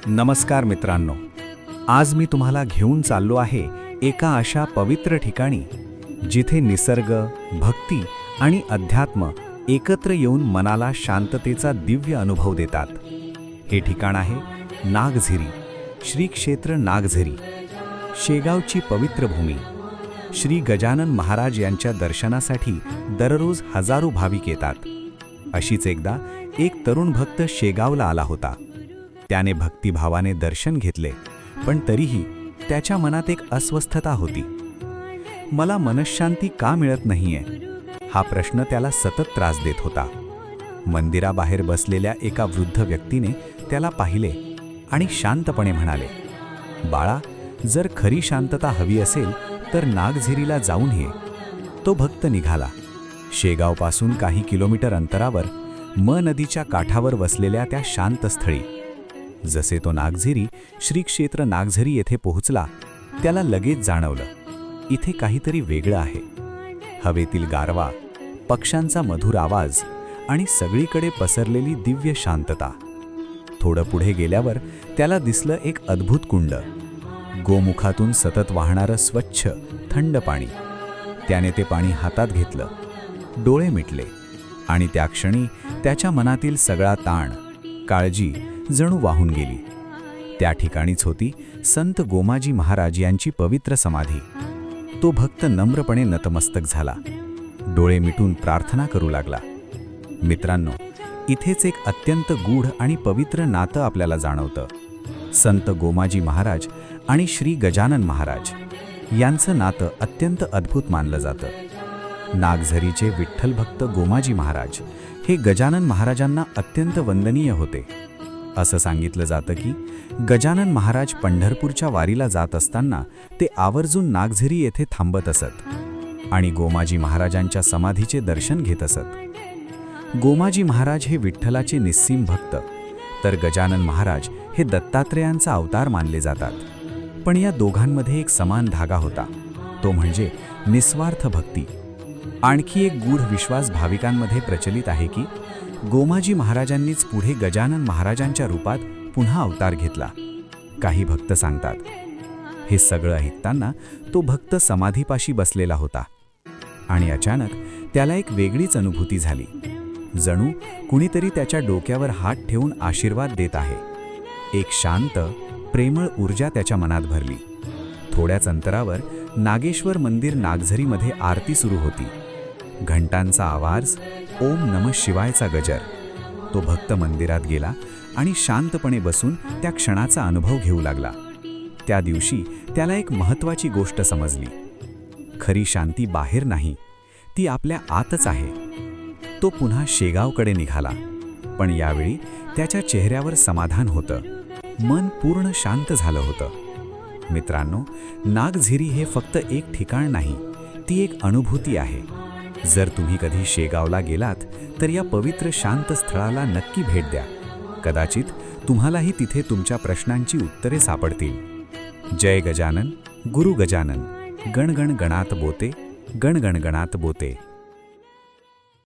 नमस्कार मित्रांनो, आज मी तुम्हाला घेऊन चाललो आहे एका अशा पवित्र ठिकाणी जिथे निसर्ग, भक्ती आणि अध्यात्म एकत्र येऊन मनाला शांततेचा दिव्य अनुभव देतात. हे ठिकाण आहे नागझिरी, श्री क्षेत्र नागझिरी, शेगावची पवित्र भूमी. श्री गजानन महाराज यांच्या दर्शनासाठी दररोज हजारो भाविक येतात. अशीच एकदा एक तरुण भक्त शेगावला आला होता. त्याने भक्तिभावाने दर्शन घेतले, पण तरीही त्याच्या मनात एक अस्वस्थता होती. मला मनःशांती का मिळत नाहीये, हा प्रश्न त्याला सतत त्रास देत होता. मंदिराबाहेर बसलेल्या एका वृद्ध व्यक्तीने त्याला पाहिले आणि शांतपणे म्हणाले, बाळा, जर खरी शांतता हवी असेल तर नागझिरीला जाऊन ये. तो भक्त निघाला. शेगावपासून काही किलोमीटर अंतरावर नदीच्या काठावर वसलेल्या त्या शांत स्थळी. जसे तो नागझिरी, श्री क्षेत्र नागझिरी येथे पोहोचला, त्याला लगेच जाणवलं, इथे काहीतरी वेगळं आहे. हवेतील गारवा, पक्ष्यांचा मधुर आवाज आणि सगळीकडे पसरलेली दिव्य शांतता. थोडं पुढे गेल्यावर त्याला दिसलं एक अद्भुत कुंड, गोमुखातून सतत वाहणारं स्वच्छ थंड पाणी. त्याने ते पाणी हातात घेतलं, डोळे मिटले आणि त्या क्षणी त्याच्या मनातील सगळा ताण, काळजी जणू वाहून गेली. त्या ठिकाणीच होती संत गोमाजी महाराज यांची पवित्र समाधी. तो भक्त नम्रपणे नतमस्तक झाला, डोळे मिटून प्रार्थना करू लागला. मित्रांनो, इथेच एक अत्यंत गूढ आणि पवित्र नातं आपल्याला जाणवतं. संत गोमाजी महाराज आणि श्री गजानन महाराज यांचं नातं अत्यंत अद्भुत मानलं जातं. नागझरीचे विठ्ठल भक्त गोमाजी महाराज हे गजानन महाराजांना अत्यंत वंदनीय होते. असं सांगितलं जातं की गजानन महाराज पंढरपूरच्या वारीला जात असताना ते आवर्जून नागझिरी येथे थांबत असत आणि गोमाजी महाराजांच्या समाधीचे दर्शन घेत असत. गोमाजी महाराज हे विठ्ठलाचे निस्सीम भक्त, तर गजानन महाराज हे दत्तात्रेयांचा अवतार मानले जातात. पण या दोघांमध्ये एक समान धागा होता, तो म्हणजे निस्वार्थ भक्ती. आणखी एक गूढ विश्वास भाविकांमध्ये प्रचलित आहे की गोमाजी महाराजांनीच पुढे गजानन महाराजांच्या रूपात पुन्हा अवतार घेतला. काही भक्त सांगतात, हे सगळं ऐकताना तो भक्त समाधीपाशी बसलेला होता आणि अचानक त्याला एक वेगळीच अनुभूती झाली, जणू कुणीतरी त्याच्या डोक्यावर हात ठेवून आशीर्वाद देत आहे. एक शांत, प्रेमळ ऊर्जा त्याच्या मनात भरली. थोड्याच अंतरावर नागेश्वर मंदिर नागझरीमध्ये आरती सुरू होती. घंटांचा आवाज, ओम नमः शिवायचा गजर. तो भक्त मंदिरात गेला आणि शांतपणे बसून त्या क्षणाचा अनुभव घेऊ लागला. त्या दिवशी त्याला एक महत्त्वाची गोष्ट समजली, खरी शांती बाहेर नाही, ती आपल्या आतच आहे. तो पुन्हा शेगावकडे निघाला, पण यावेळी त्याच्या चेहऱ्यावर समाधान होतं, मन पूर्ण शांत झालं होतं. मित्रांनो, नागझिरी हे फक्त एक ठिकाण नाही, ती एक अनुभूती आहे. जर तुम्ही कधी शेगावला गेलात तर या पवित्र शांत स्थळाला नक्की भेट द्या. कदाचित तुम्हालाही तिथे तुमच्या प्रश्नांची उत्तरे सापडतील. जय गजानन, गुरु गजानन, गण गण गणात बोते, गण गण गणात बोते.